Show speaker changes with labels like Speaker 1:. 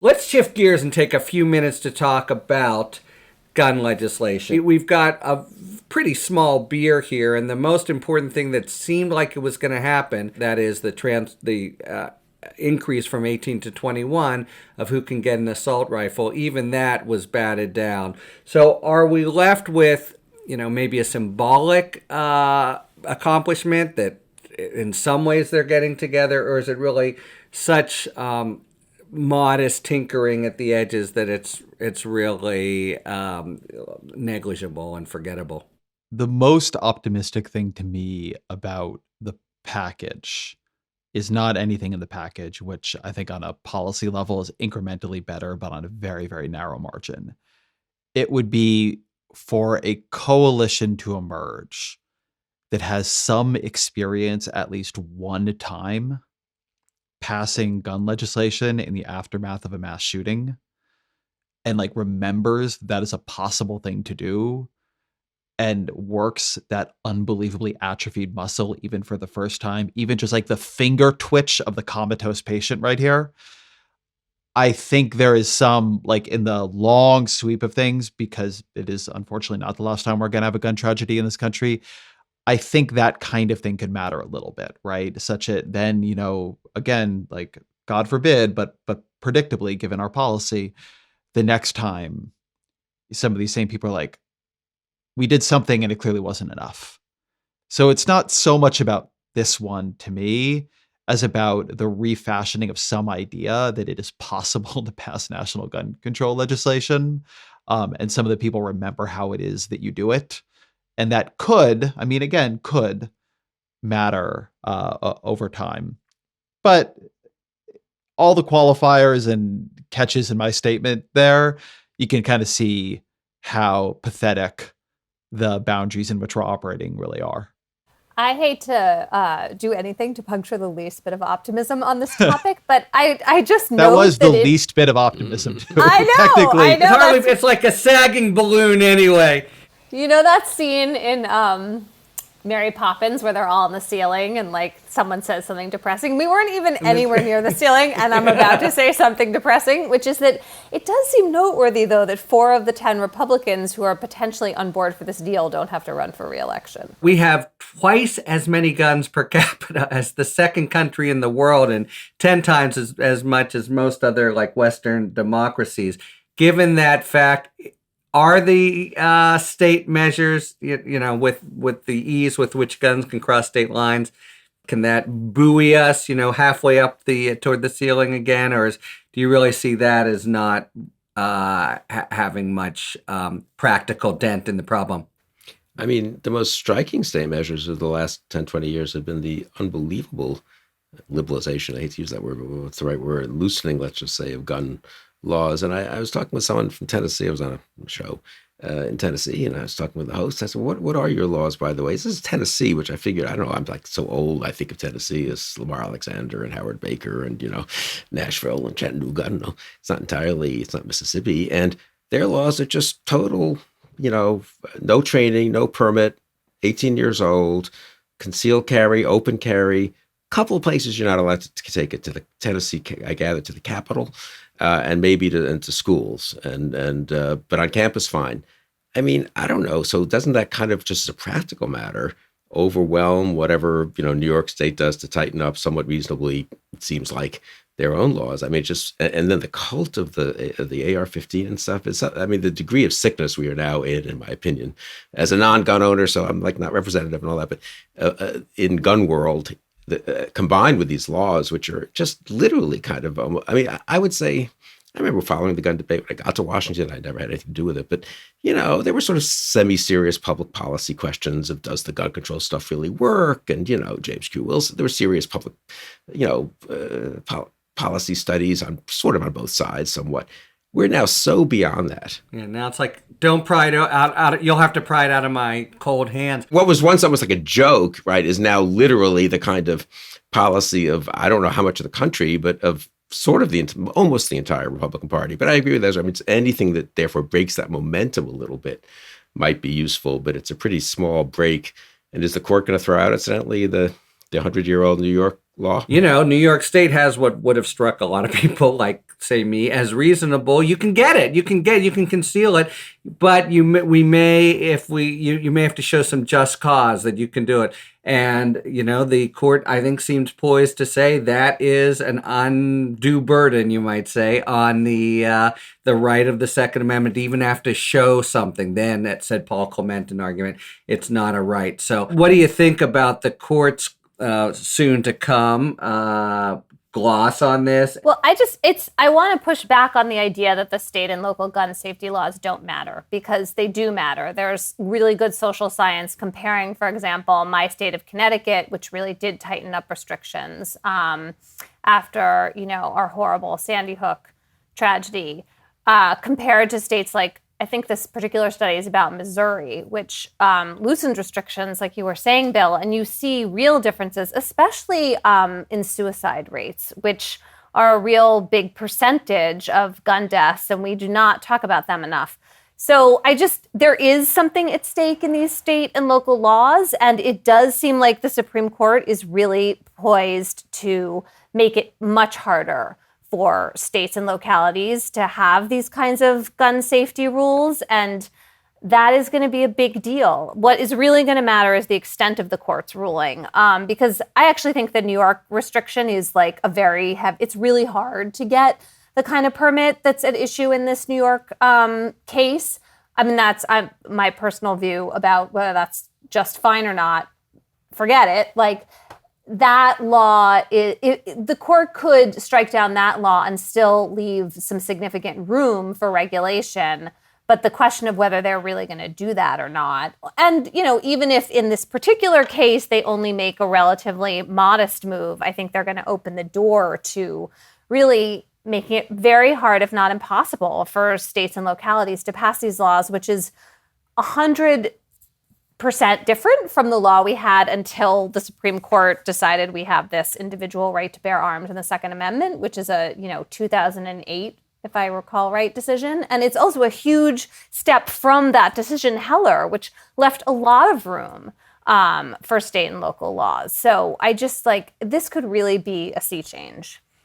Speaker 1: Let's shift gears and take a few minutes to talk about gun legislation. We've got a pretty small beer here, and the most important thing that seemed like it was going to happen, that is the increase from 18 to 21 of who can get an assault rifle, even that was batted down. So are we left with, maybe a symbolic accomplishment that in some ways they're getting together, or is it really such modest tinkering at the edges that it's really negligible and forgettable?
Speaker 2: The most optimistic thing to me about the package is not anything in the package, which I think on a policy level is incrementally better, but on a very, very narrow margin. It would be for a coalition to emerge that has some experience at least one time passing gun legislation in the aftermath of a mass shooting and like remembers that is a possible thing to do and works that unbelievably atrophied muscle even for the first time, even just like the finger twitch of the comatose patient right here. I think there is some, like, in the long sweep of things, because it is unfortunately not the last time we're going to have a gun tragedy in this country. I think that kind of thing could matter a little bit, right? Such it then, again, like, God forbid, but predictably, given our policy, the next time some of these same people are like, we did something and it clearly wasn't enough. So it's not so much about this one to me as about the refashioning of some idea that it is possible to pass national gun control legislation. And some of the people remember how it is that you do it. And that could, could matter over time. But all the qualifiers and catches in my statement there, you can kind of see how pathetic the boundaries in which we're operating really are.
Speaker 3: I hate to do anything to puncture the least bit of optimism on this topic, but I just know
Speaker 2: that was the least bit of optimism too.
Speaker 3: I know,
Speaker 2: technically.
Speaker 3: I know.
Speaker 1: It's like a sagging balloon anyway.
Speaker 3: You know that scene in Mary Poppins where they're all on the ceiling and like someone says something depressing? We weren't even anywhere near the ceiling, and I'm about to say something depressing, which is that it does seem noteworthy, though, that 4 of the 10 Republicans who are potentially on board for this deal don't have to run for re-election.
Speaker 1: We have twice as many guns per capita as the second country in the world, and 10 times as much as most other like Western democracies. Given that fact, are the state measures, with the ease with which guns can cross state lines, can that buoy us, halfway up toward the ceiling again, or do you really see that as not having much practical dent in the problem?
Speaker 4: I mean, the most striking state measures of the last 10, 20 years have been the unbelievable liberalization. I hate to use that word, but what's the right word? Loosening, let's just say, of gun laws. And I was talking with someone from Tennessee. I was on a show in Tennessee, and I was talking with the host. I said, what are your laws, by the way? This is Tennessee, which I figured, I don't know, I'm like so old. I think of Tennessee as Lamar Alexander and Howard Baker and, Nashville and Chattanooga. I don't know. It's not Mississippi. And their laws are just total, no training, no permit, 18 years old, concealed carry, open carry. Couple of places you're not allowed to take it to the Tennessee, I gather, to the Capitol, and maybe into schools, but on campus, fine. I mean, I don't know. So doesn't that kind of, just as a practical matter, overwhelm whatever New York State does to tighten up somewhat reasonably? It seems like their own laws. I mean, and then the cult of the AR-15 and stuff is. I mean, the degree of sickness we are now in my opinion, as a non-gun owner. So I'm like not representative and all that, but in gun world. Combined with these laws, which are just literally kind of, I would say, I remember following the gun debate when I got to Washington. I never had anything to do with it, but, there were sort of semi-serious public policy questions of does the gun control stuff really work? And, James Q. Wilson, there were serious public, policy studies on both sides somewhat. We're now so beyond that.
Speaker 1: Yeah, now it's like, don't pry it out. You'll have to pry it out of my cold hands.
Speaker 4: What was once almost like a joke, right, is now literally the kind of policy of, I don't know how much of the country, but of sort of almost the entire Republican Party. But I agree with Ezra. I mean, it's anything that therefore breaks that momentum a little bit might be useful, but it's a pretty small break. And is the court going to throw out, incidentally, the 100-year-old New York law?
Speaker 1: New York State has what would have struck a lot of people, like say me, as reasonable. You can get it. You can conceal it, but you may have to show some just cause that you can do it. And the court, I think, seems poised to say that is an undue burden, you might say, on the right of the Second Amendment to even have to show something. Then, that said Paul Clement, an argument, it's not a right. So, what do you think about the court's soon to come gloss on this?
Speaker 3: Well, I want to push back on the idea that the state and local gun safety laws don't matter, because they do matter. There's really good social science comparing, for example, my state of Connecticut, which really did tighten up restrictions after, our horrible Sandy Hook tragedy, compared to states like, I think this particular study is about Missouri, which loosened restrictions, like you were saying, Bill, and you see real differences, especially in suicide rates, which are a real big percentage of gun deaths, and we do not talk about them enough. So there is something at stake in these state and local laws, and it does seem like the Supreme Court is really poised to make it much harder for states and localities to have these kinds of gun safety rules. And that is going to be a big deal. What is really going to matter is the extent of the court's ruling. Because I actually think the New York restriction is like it's really hard to get the kind of permit that's at issue in this New York case. I mean, that's my personal view about whether that's just fine or not. Forget it. Like, that law, the court could strike down that law and still leave some significant room for regulation. But the question of whether they're really going to do that or not, and even if in this particular case they only make a relatively modest move, I think they're going to open the door to really making it very hard, if not impossible, for states and localities to pass these laws, which is 100% different from the law we had until the Supreme Court decided we have this individual right to bear arms in the Second Amendment, which is a 2008, if I recall right, decision. And it's also a huge step from that decision, Heller, which left a lot of room for state and local laws. So this could really be a sea change.